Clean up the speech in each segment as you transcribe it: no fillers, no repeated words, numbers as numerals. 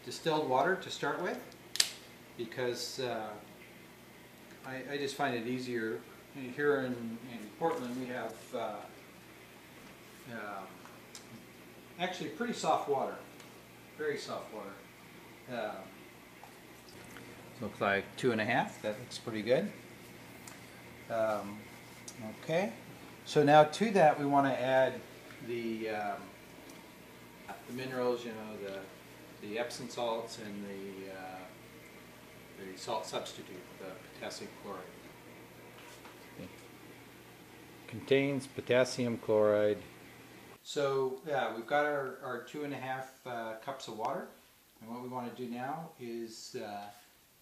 distilled water to start with, because I just find it easier. Here in Portland we have actually pretty soft water, very soft water. Looks like 2.5. That looks pretty good. Okay, so now to that we want to add the minerals, you know, the Epsom salts and the salt substitute, the potassium chloride. Okay. Contains potassium chloride. So yeah, we've got our 2.5 cups of water, and what we want to do now is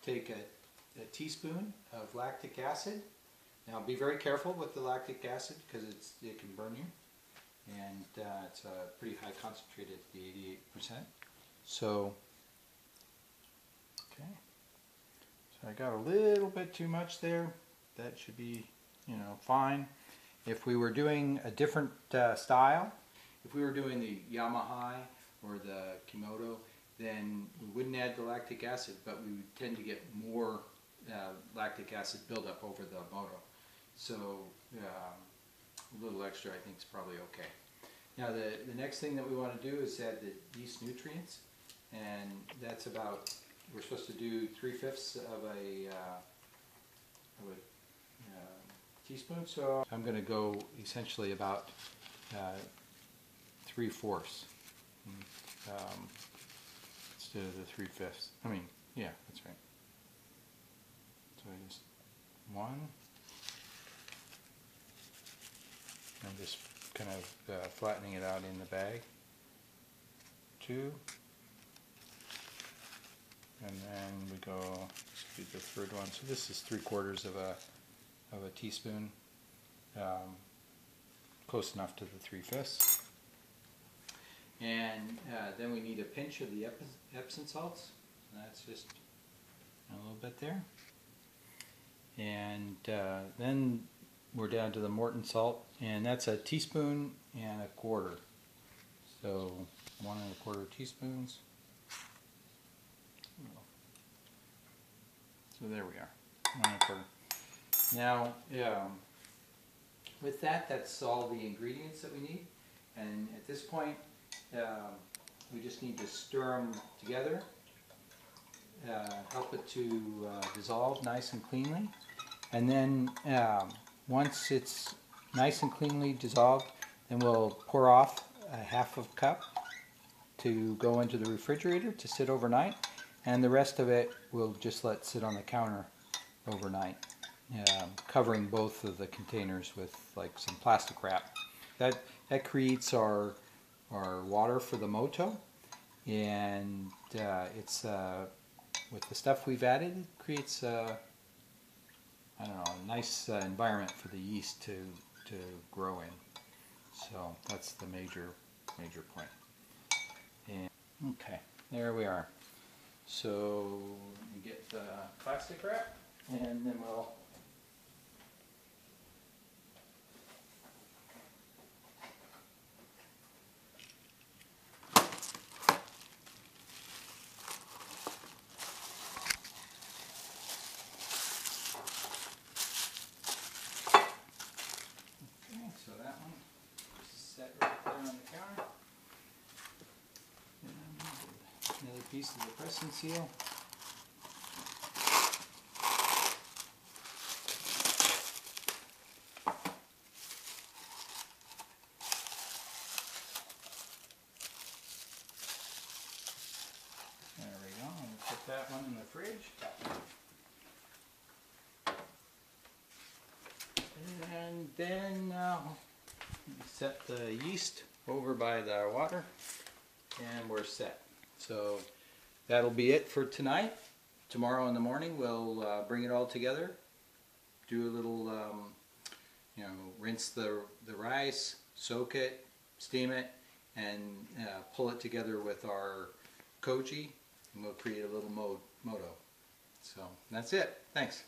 take a teaspoon of lactic acid. Now be very careful with the lactic acid because it can burn you, and it's pretty high concentrated, the 88%. So, okay, so I got a little bit too much there. That should be, you know, fine. If we were doing a different style, if we were doing the Yamaha or the Moto, then we wouldn't add the lactic acid, but we would tend to get more lactic acid buildup over the Moto. So a little extra I think is probably okay. Now the next thing that we want to do is add the yeast nutrients, and that's about, we're supposed to do 3/5 of a teaspoon, so I'm going to go essentially about 3/4 instead of the 3/5. I mean, yeah, that's right. So I just 1. I'm just kind of flattening it out in the bag. 2. And then we go, let's do the third one. So this is 3/4 of a teaspoon, close enough to the 3/5. And then we need a pinch of the Epsom salts. That's just a little bit there. And then we're down to the Morton salt, and that's a teaspoon and 1/4. So 1 1/4 teaspoons. So there we are, 1 1/4. Now, with that, that's all the ingredients that we need. And at this point, we just need to stir them together, help it to dissolve nice and cleanly. And then once it's nice and cleanly dissolved, then we'll pour off a 1/2 cup to go into the refrigerator to sit overnight, and the rest of it we'll just let sit on the counter overnight, covering both of the containers with like some plastic wrap. That creates our water for the Moto, and it's with the stuff we've added, it creates I don't know, a nice environment for the yeast to grow in. So that's the major point. And okay, there we are. So you get the plastic wrap, and then we'll another piece of the pressing seal. There we go. I'm going to put that one in the fridge. And then set the yeast over by the water, and we're set. So that'll be it for tonight. Tomorrow in the morning we'll bring it all together, do a little, rinse the rice, soak it, steam it, and pull it together with our koji, and we'll create a little Moto. So that's it. Thanks.